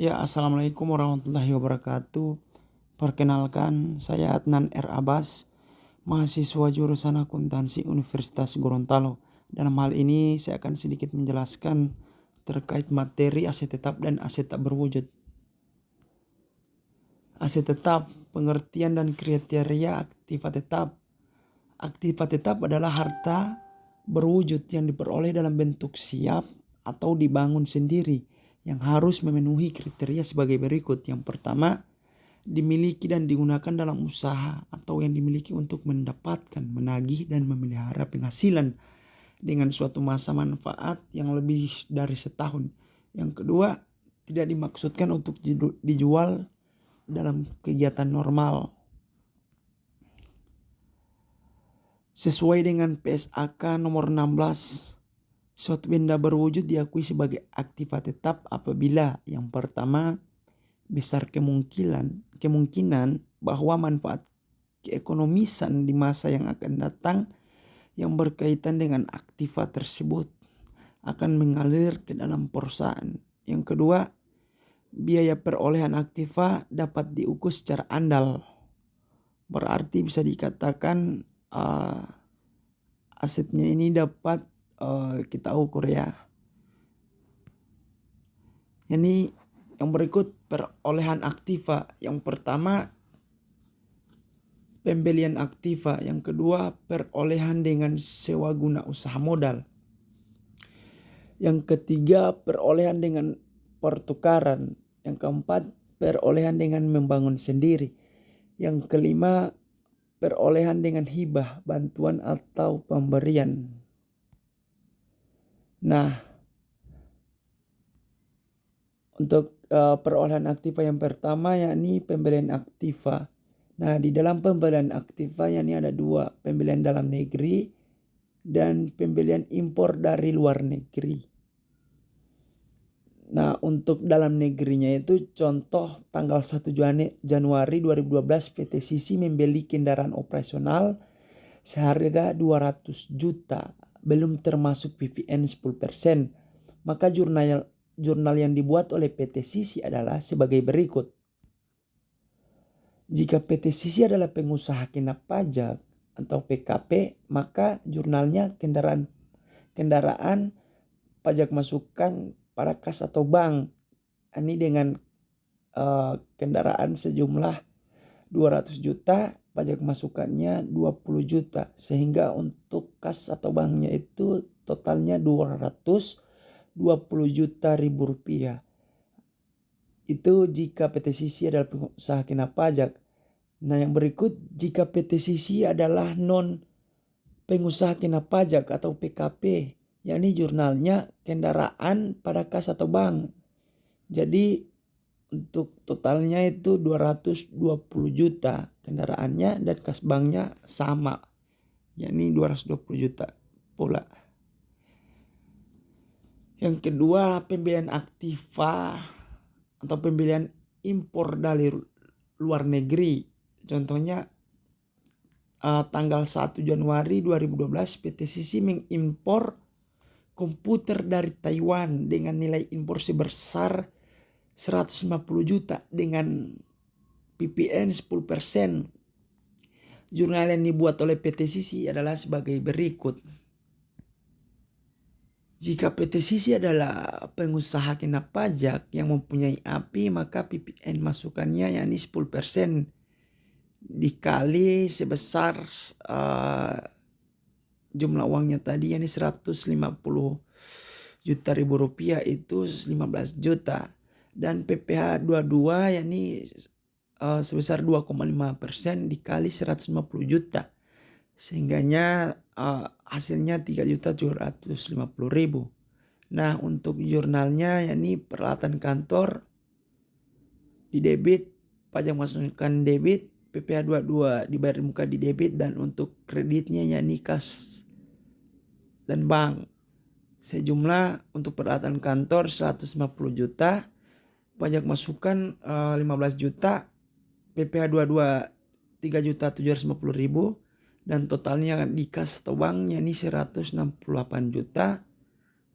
Ya, Assalamualaikum warahmatullahi wabarakatuh. Perkenalkan, saya Adnan R. Abbas, mahasiswa jurusan akuntansi Universitas Gorontalo. Dalam hal ini, saya akan sedikit menjelaskan terkait materi aset tetap dan aset tak berwujud. Aset tetap, pengertian dan kriteria aktiva tetap. Aktiva tetap adalah harta berwujud yang diperoleh dalam bentuk siap atau dibangun sendiri yang harus memenuhi kriteria sebagai berikut. Yang pertama, dimiliki dan digunakan dalam usaha atau yang dimiliki untuk mendapatkan, menagih dan memelihara penghasilan dengan suatu masa manfaat yang lebih dari setahun. Yang kedua, tidak dimaksudkan untuk dijual dalam kegiatan normal. Sesuai dengan PSAK nomor 16, suatu benda berwujud diakui sebagai aktiva tetap apabila yang pertama, besar kemungkinan bahwa manfaat keekonomisan di masa yang akan datang yang berkaitan dengan aktiva tersebut akan mengalir ke dalam perusahaan. Yang kedua, biaya perolehan aktiva dapat diukur secara andal. Berarti bisa dikatakan asetnya ini dapat kita ukur ya. Ini yang berikut perolehan aktiva. Yang pertama, pembelian aktiva. Yang kedua, perolehan dengan sewa guna usaha modal. Yang ketiga, perolehan dengan pertukaran. Yang keempat, perolehan dengan membangun sendiri. Yang kelima, perolehan dengan hibah, bantuan atau pemberian. Nah, untuk perolehan aktiva yang pertama yakni pembelian aktiva. Nah, di dalam pembelian aktiva yakni ada dua, pembelian dalam negeri dan pembelian impor dari luar negeri. Nah, untuk dalam negerinya itu contoh tanggal 1 Januari 2012 PT Sisi membeli kendaraan operasional seharga 200 juta, belum termasuk PPN 10%. Maka jurnal yang dibuat oleh PT Sisi adalah sebagai berikut. Jika PT Sisi adalah pengusaha kena pajak atau PKP, maka jurnalnya kendaraan pajak masukan pada kas atau bank. Ini dengan kendaraan sejumlah 200 juta, pajak masukannya 20 juta. Sehingga untuk kas atau banknya itu totalnya 220 juta ribu rupiah. Itu jika PT Sisi adalah pengusaha kena pajak. Nah, yang berikut jika PT Sisi adalah non pengusaha kena pajak atau PKP, yakni jurnalnya kendaraan pada kas atau bank. Jadi untuk totalnya itu 220 juta kendaraannya dan kas banknya sama, yakni 220 juta pula. Yang kedua, pembelian aktiva atau pembelian impor dari luar negeri. Contohnya tanggal 1 Januari 2012 PT Sisi mengimpor komputer dari Taiwan dengan nilai impor sebesar 150 juta dengan PPN 10%. Jurnal yang dibuat oleh PT Sisi adalah sebagai berikut. Jika PT Sisi adalah pengusaha kena pajak yang mempunyai API, maka PPN masukannya yakni 10% dikali sebesar jumlah uangnya tadi yakni 150 juta ribu rupiah itu 15 juta. Dan PPh 22 yakni sebesar 2,5% dikali 150 juta. Sehingganya hasilnya 3.750.000. Nah, untuk jurnalnya yakni peralatan kantor di debit, pajak masukan debit, PPh 22 dibayar muka di debit, dan untuk kreditnya yakni kas dan bank. Sejumlah untuk peralatan kantor 150 juta, pajak masukan 15 juta, PPh 22 3.750.000, dan totalnya di kas atau bank yakni 168 juta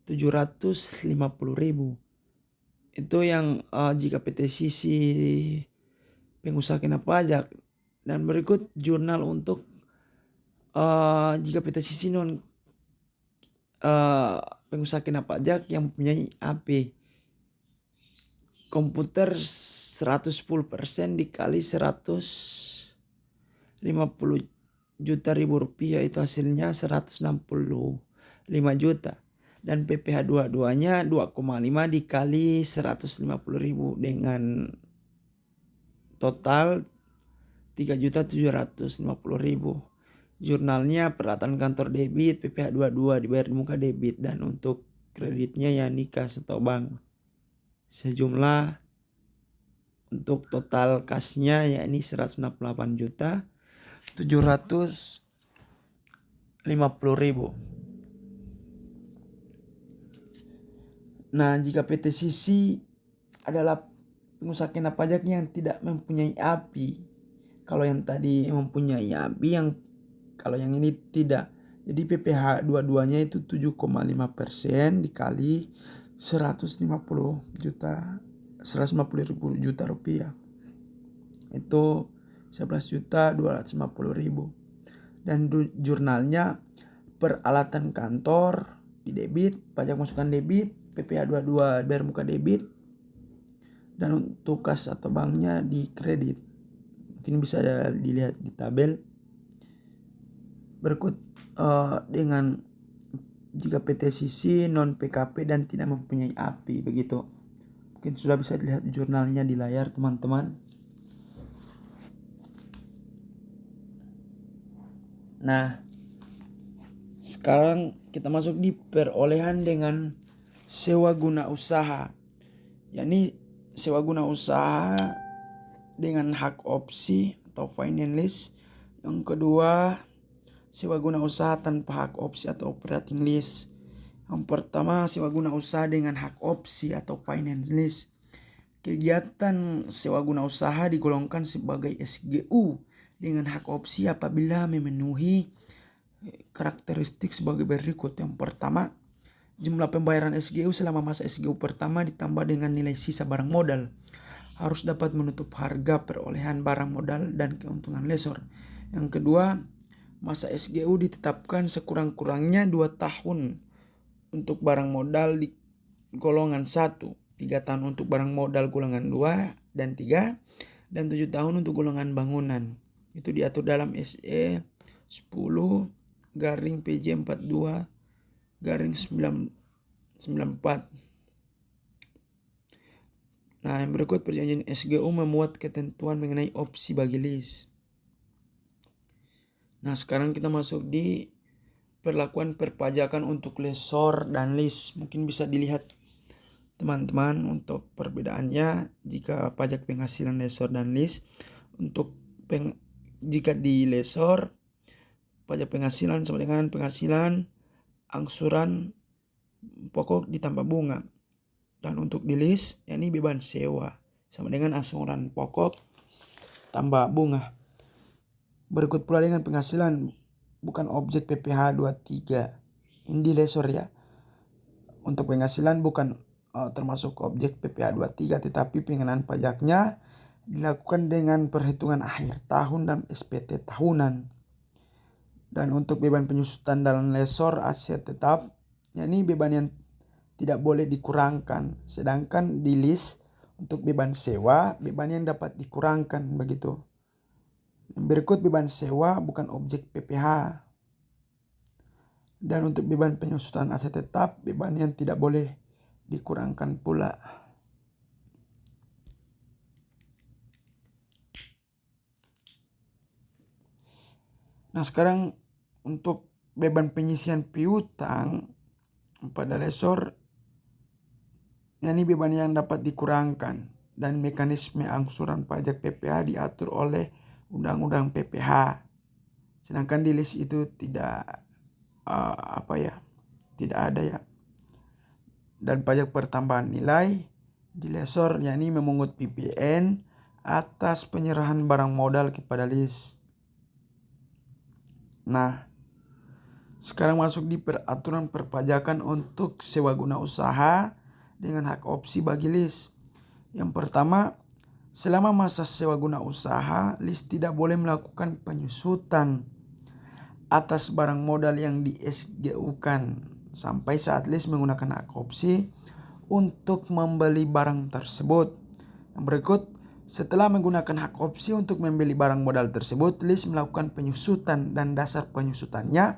750.000. Itu yang jika PT Sisi pengusaha kena pajak. Dan berikut jurnal untuk jika PT Sisi non pengusaha kena pajak yang mempunyai AP. Komputer 110% dikali 150 juta ribu rupiah itu hasilnya 165 juta. Dan PPh dua-duanya 2,5 dikali 150 ribu dengan total 3.750.000. Jurnalnya peralatan kantor debit, PPh 22 dibayar di muka debit, dan untuk kreditnya ya kas atau bank. Sejumlah untuk total kasnya yakni 168.750.000. Nah, jika PT Sisi adalah pengusaha kena pajak yang tidak mempunyai API. Kalau yang tadi mempunyai API, kalau yang ini tidak. Jadi PPh dua-duanya itu 7,5% dikali 150 juta rupiah. Itu 11.250.000. Dan jurnalnya peralatan kantor di debit, pajak masukan debit, PPh 22 bayar muka debit, dan untuk kas atau banknya di kredit. Mungkin bisa dilihat di tabel berikut. Dengan jika PT Sisi non PKP dan tidak mempunyai API, begitu. Mungkin sudah bisa dilihat di jurnalnya di layar teman-teman. Nah, sekarang kita masuk di perolehan dengan sewa guna usaha. Yakni sewa guna usaha dengan hak opsi atau finance lease. Yang kedua, sewa guna usaha tanpa hak opsi atau operating lease. Yang pertama, sewa guna usaha dengan hak opsi atau finance lease. Kegiatan sewa guna usaha digolongkan sebagai SGU dengan hak opsi apabila memenuhi karakteristik sebagai berikut. Yang pertama, jumlah pembayaran SGU selama masa SGU pertama ditambah dengan nilai sisa barang modal. Harus dapat menutup harga perolehan barang modal dan keuntungan lessor. Yang kedua, masa SGU ditetapkan sekurang-kurangnya 2 tahun untuk barang modal di golongan 1, 3 tahun untuk barang modal golongan 2 dan 3, dan 7 tahun untuk golongan bangunan. Itu diatur dalam SE 10/PJ42/994. Nah, yang berikut perjanjian SGU memuat ketentuan mengenai opsi bagi lease. Nah, sekarang kita masuk di perlakuan perpajakan untuk lessor dan lease. Mungkin bisa dilihat teman-teman untuk perbedaannya jika pajak penghasilan lessor dan lease. Untuk jika di lessor, pajak penghasilan sama dengan penghasilan angsuran pokok ditambah bunga. Dan untuk di lease, yakni beban sewa sama dengan angsuran pokok tambah bunga. Berikut pula dengan penghasilan bukan objek PPh 23. Ini di lessor ya. Untuk penghasilan bukan termasuk objek PPh 23, tetapi pengenaan pajaknya dilakukan dengan perhitungan akhir tahun dan SPT tahunan. Dan untuk beban penyusutan dalam lessor aset tetap, yakni beban yang tidak boleh dikurangkan. Sedangkan di lease untuk beban sewa, beban yang dapat dikurangkan, begitu. Berikut beban sewa bukan objek PPh. Dan untuk beban penyusutan aset tetap, beban yang tidak boleh dikurangkan pula. Nah, sekarang untuk beban penyisian piutang pada lessor, yakni beban yang dapat dikurangkan, dan mekanisme angsuran pajak PPh diatur oleh Undang-Undang PPh. Sedangkan di lease itu tidak tidak ada ya. Dan pajak pertambahan nilai di lessor yakni memungut PPN atas penyerahan barang modal kepada lease. Nah, sekarang masuk di peraturan perpajakan untuk sewa guna usaha dengan hak opsi bagi LIS. Yang pertama, selama masa sewa guna usaha, LIS tidak boleh melakukan penyusutan atas barang modal yang di SGU-kan sampai saat LIS menggunakan hak opsi untuk membeli barang tersebut. Yang berikut, setelah menggunakan hak opsi untuk membeli barang modal tersebut, LIS melakukan penyusutan dan dasar penyusutannya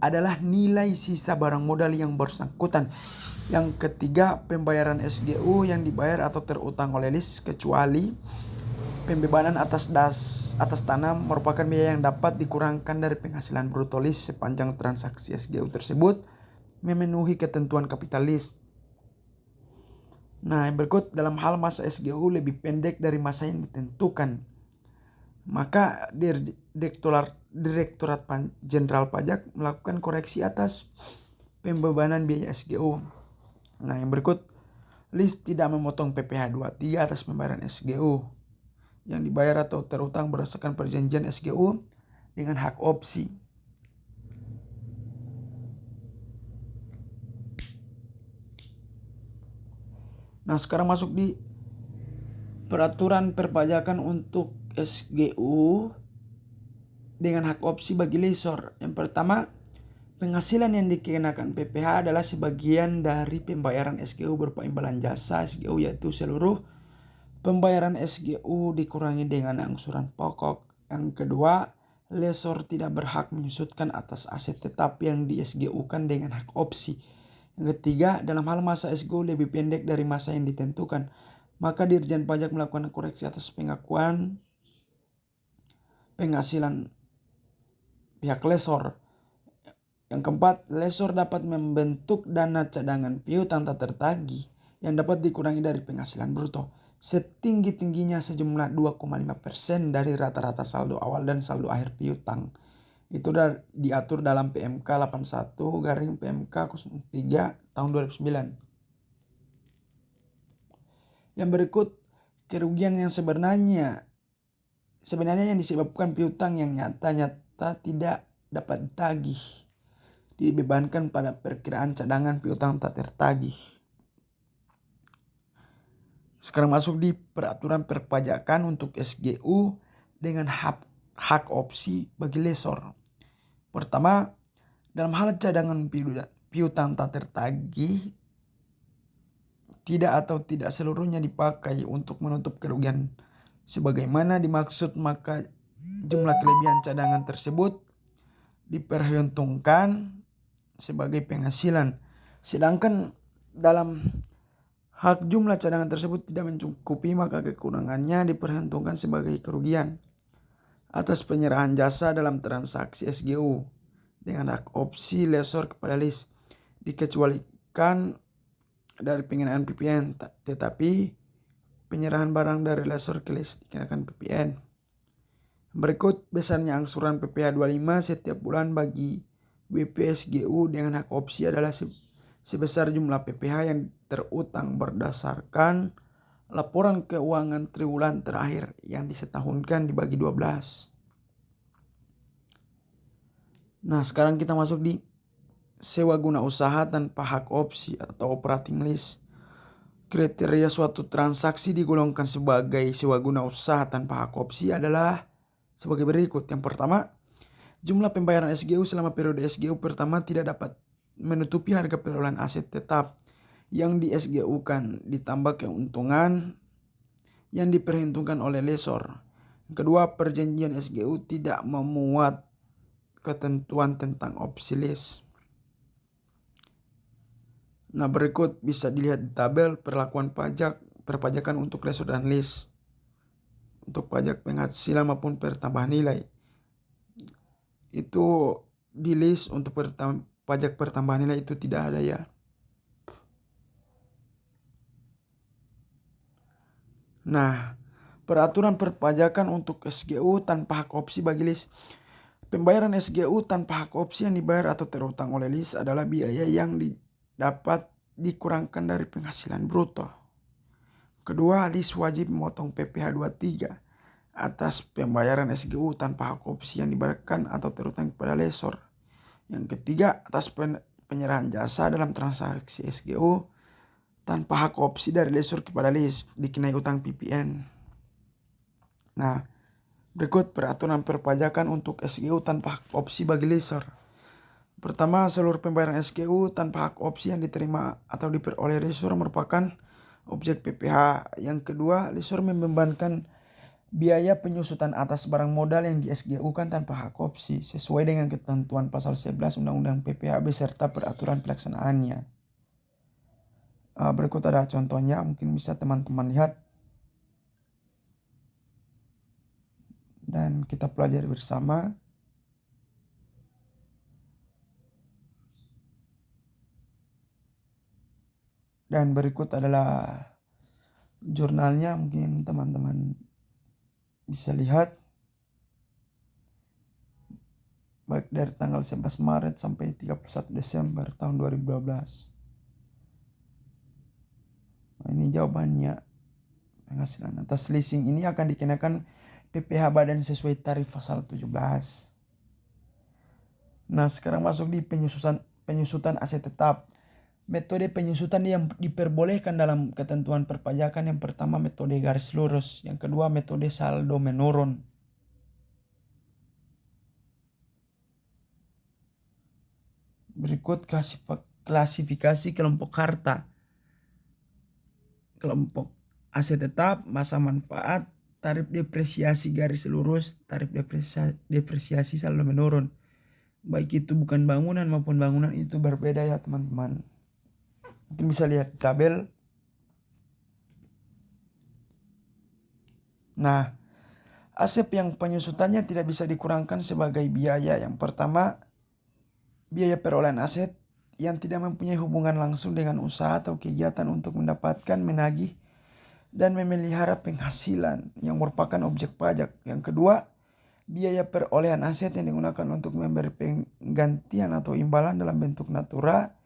adalah nilai sisa barang modal yang bersangkutan. Yang ketiga, pembayaran SGU yang dibayar atau terutang oleh LIS kecuali pembebanan atas tanah merupakan biaya yang dapat dikurangkan dari penghasilan bruto LIS sepanjang transaksi SGU tersebut memenuhi ketentuan kapital LIS. Nah, yang berikut, dalam hal masa SGU lebih pendek dari masa yang ditentukan, maka Direktorat Jenderal Pajak melakukan koreksi atas pembebanan biaya SGU. Nah, yang berikut, LIS tidak memotong PPh 23 atas pembayaran SGU yang dibayar atau terutang berdasarkan perjanjian SGU dengan hak opsi. Nah, sekarang masuk di peraturan perpajakan untuk SGU dengan hak opsi bagi lessor. Yang pertama, penghasilan yang dikenakan PPh adalah sebagian dari pembayaran SGU berupa imbalan jasa SGU, yaitu seluruh pembayaran SGU dikurangi dengan angsuran pokok. Yang kedua, lessor tidak berhak menyusutkan atas aset tetap yang di SGU-kan dengan hak opsi. Yang ketiga, dalam hal masa SGU lebih pendek dari masa yang ditentukan, maka Dirjen Pajak melakukan koreksi atas pengakuan penghasilan pihak lessor. Yang keempat, lessor dapat membentuk dana cadangan piutang tak tertagih yang dapat dikurangi dari penghasilan bruto setinggi-tingginya sejumlah 2,5% dari rata-rata saldo awal dan saldo akhir piutang. Itu diatur dalam PMK 81 garing PMK 03 tahun 2009. Yang berikut, kerugian yang sebenarnya yang disebabkan piutang yang nyata tidak dapat ditagih dibebankan pada perkiraan cadangan piutang tak tertagih. Sekarang masuk di peraturan perpajakan untuk SGU dengan hak opsi bagi lessor. Pertama, dalam hal cadangan piutang tak tertagih tidak seluruhnya dipakai untuk menutup kerugian sebagaimana dimaksud, maka jumlah kelebihan cadangan tersebut diperhitungkan sebagai penghasilan. Sedangkan dalam hak jumlah cadangan tersebut tidak mencukupi, maka kekurangannya diperhitungkan sebagai kerugian atas penyerahan jasa dalam transaksi SGU dengan hak opsi lessor kepada LIS, dikecualikan dari pengenaan PPN, tetapi penyerahan barang dari lessor ke LIS dikenakan PPN. Berikut besarnya angsuran PPh 25 setiap bulan bagi WP SGU dengan hak opsi adalah sebesar jumlah PPh yang terutang berdasarkan laporan keuangan triwulan terakhir yang disetahunkan dibagi 12. Nah, sekarang kita masuk di sewa guna usaha tanpa hak opsi atau operating lease. Kriteria suatu transaksi digolongkan sebagai sewa guna usaha tanpa hak opsi adalah sebagai berikut. Yang pertama, jumlah pembayaran SGU selama periode SGU pertama tidak dapat menutupi harga perolehan aset tetap yang di SGU-kan ditambah keuntungan yang diperhitungkan oleh lessor. Yang kedua, perjanjian SGU tidak memuat ketentuan tentang opsi lease. Nah, berikut bisa dilihat di tabel perlakuan perpajakan untuk lessor dan lease. Untuk pajak penghasilan maupun pertambahan nilai. Itu di lease untuk pajak pertambahan nilai itu tidak ada ya. Nah, peraturan perpajakan untuk SGU tanpa hak opsi bagi lease. Pembayaran SGU tanpa hak opsi yang dibayar atau terutang oleh lease adalah biaya yang dapat dikurangkan dari penghasilan bruto. Kedua, lease wajib memotong PPh 23 atas pembayaran SGU tanpa hak opsi yang dibayarkan atau terutang kepada lessor. Yang ketiga, atas penyerahan jasa dalam transaksi SGU tanpa hak opsi dari lessor kepada lease dikenai utang PPN. Nah, berikut peraturan perpajakan untuk SGU tanpa hak opsi bagi lessor. Pertama, seluruh pembayaran SGU tanpa hak opsi yang diterima atau diperoleh lessor merupakan objek PPh. Yang kedua, lessor membebankan biaya penyusutan atas barang modal yang di SGU-kan tanpa hak opsi sesuai dengan ketentuan pasal 11 Undang-Undang PPh beserta peraturan pelaksanaannya. Berikut ada contohnya, mungkin bisa teman-teman lihat dan kita pelajari bersama. Dan berikut adalah jurnalnya, mungkin teman-teman bisa lihat baik dari tanggal 11 Maret sampai 31 Desember tahun 2012. Nah, ini jawabannya. Penghasilan atas leasing ini akan dikenakan PPh badan sesuai tarif pasal 17. Nah, sekarang masuk di penyusutan aset tetap. Metode penyusutan yang diperbolehkan dalam ketentuan perpajakan, yang pertama metode garis lurus, yang kedua metode saldo menurun. Berikut klasifikasi kelompok harta. Kelompok aset tetap, masa manfaat, tarif depresiasi garis lurus, tarif depresiasi saldo menurun. Baik itu bukan bangunan maupun bangunan itu berbeda ya teman-teman. Mungkin bisa lihat di tabel. Nah, aset yang penyusutannya tidak bisa dikurangkan sebagai biaya. Yang pertama, biaya perolehan aset yang tidak mempunyai hubungan langsung dengan usaha atau kegiatan untuk mendapatkan, menagih, dan memelihara penghasilan yang merupakan objek pajak. Yang kedua, biaya perolehan aset yang digunakan untuk memberi penggantian atau imbalan dalam bentuk natura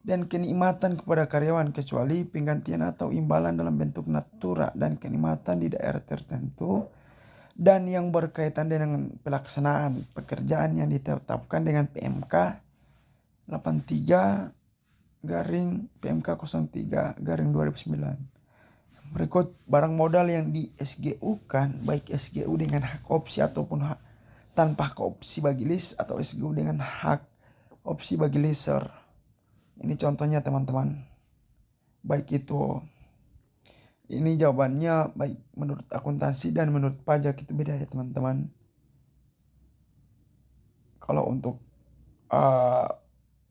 dan kenikmatan kepada karyawan, kecuali penggantian atau imbalan dalam bentuk natura dan kenikmatan di daerah tertentu dan yang berkaitan dengan pelaksanaan pekerjaan yang ditetapkan dengan PMK 83 PMK 03 2009. Berikut barang modal yang di SGU-kan, baik SGU dengan hak opsi ataupun tanpa hak opsi bagi lease, atau SGU dengan hak opsi bagi leaser. Ini contohnya teman-teman. Baik itu, ini jawabannya baik menurut akuntansi dan menurut pajak itu beda ya teman-teman. Kalau untuk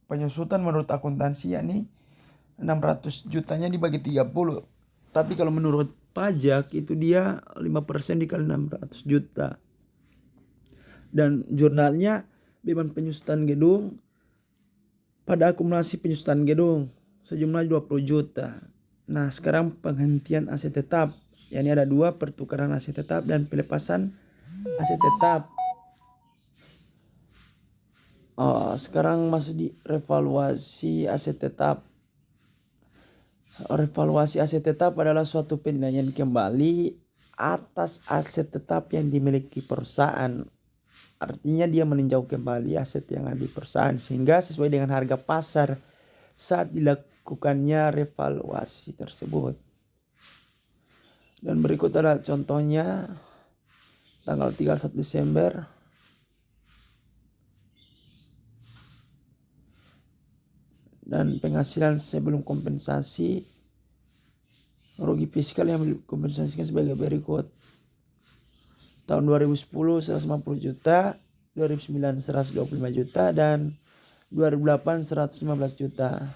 penyusutan menurut akuntansi yakni 600 jutanya dibagi 30. Tapi kalau menurut pajak itu dia 5% dikali 600 juta. Dan jurnalnya beban penyusutan gedung pada akumulasi penyusutan gedung sejumlah 20 juta. Nah, sekarang penghentian aset tetap. Yani ada dua, pertukaran aset tetap dan pelepasan aset tetap. Sekarang masuk di revaluasi aset tetap. Revaluasi aset tetap adalah suatu penilaian kembali atas aset tetap yang dimiliki perusahaan. Artinya dia meninjau kembali aset yang ada di perusahaan sehingga sesuai dengan harga pasar saat dilakukannya revaluasi tersebut. Dan berikut adalah contohnya tanggal 31 Desember. Dan penghasilan sebelum kompensasi, rugi fiskal yang dikompensasikan sebagai berikut. Tahun 2010 150 juta, 2009 125 juta, dan 2008 115 juta.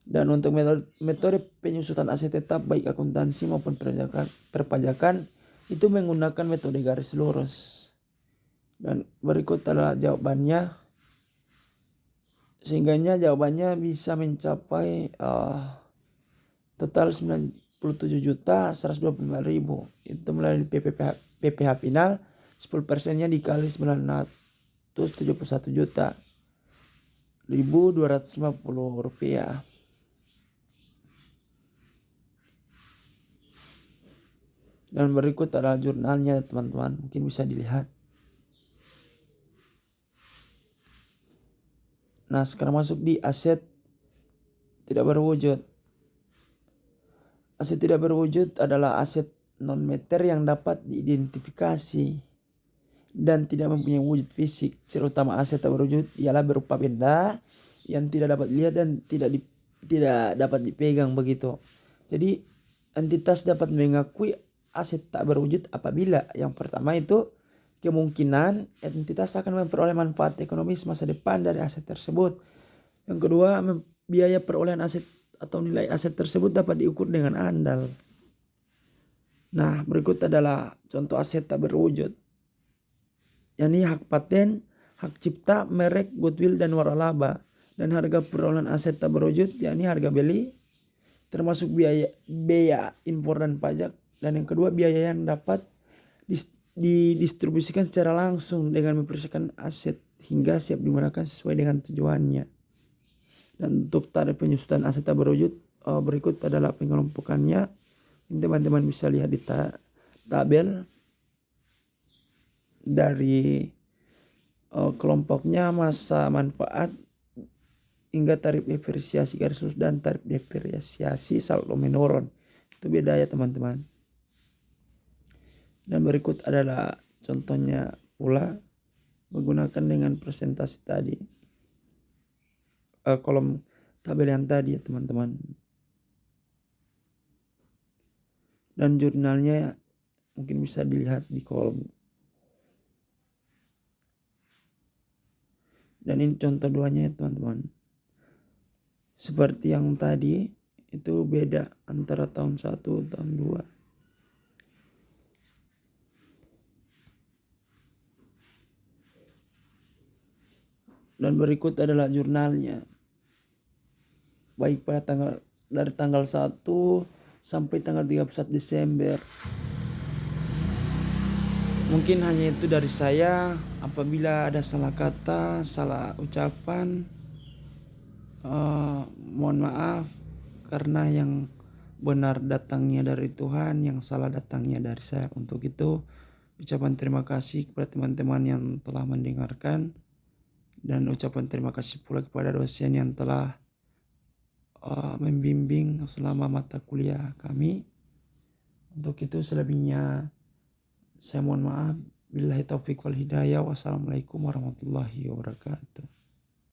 Dan untuk metode penyusutan aset tetap baik akuntansi maupun perpajakan itu menggunakan metode garis lurus. Dan berikut adalah jawabannya. Sehingganya jawabannya bisa mencapai total 97 juta 125 ribu. Itu melalui PPh final 10%-nya dikali 971 juta 1.250 rupiah. Dan berikut adalah jurnalnya teman-teman, mungkin bisa dilihat. Nah, sekarang masuk di aset tidak berwujud. Aset tidak berwujud adalah aset non-moneter yang dapat diidentifikasi dan tidak mempunyai wujud fisik. Ciri utama aset tak berwujud ialah berupa benda yang tidak dapat dilihat dan tidak dapat dipegang begitu. Jadi entitas dapat mengakui aset tak berwujud apabila yang pertama itu kemungkinan entitas akan memperoleh manfaat ekonomis masa depan dari aset tersebut. Yang kedua, biaya perolehan aset atau nilai aset tersebut dapat diukur dengan andal. Nah, berikut adalah contoh aset tak berwujud. Yakni hak paten, hak cipta, merek, goodwill, dan waralaba. Dan harga perolehan aset tak berwujud, yakni harga beli, termasuk biaya impor dan pajak. Dan yang kedua, biaya yang dapat didistribusikan secara langsung dengan mempersiapkan aset hingga siap digunakan sesuai dengan tujuannya. Dan untuk tarif penyusutan aset tak berwujud, berikut adalah pengelompokannya. Teman-teman bisa lihat di tabel dari kelompoknya, masa manfaat hingga tarif depresiasi garis lurus dan tarif depresiasi saldo menurun. Itu beda ya teman-teman. Dan berikut adalah contohnya pula menggunakan dengan presentasi tadi. Kolom tabel yang tadi ya teman-teman. Dan jurnalnya mungkin bisa dilihat di kolom. Dan ini contoh duanya ya teman-teman. Seperti yang tadi itu beda antara tahun 1 tahun 2. Dan berikut adalah jurnalnya. Baik pada dari tanggal 1 sampai tanggal 31 Desember. Mungkin hanya itu dari saya. Apabila ada salah kata, salah ucapan, mohon maaf, karena yang benar datangnya dari Tuhan, yang salah datangnya dari saya. Untuk itu ucapan terima kasih kepada teman-teman yang telah mendengarkan, dan ucapan terima kasih pula kepada dosen yang telah membimbing selama mata kuliah kami. Untuk itu selebihnya saya mohon maaf. Billahi taufiq wal hidayah. Wassalamualaikum warahmatullahi wabarakatuh.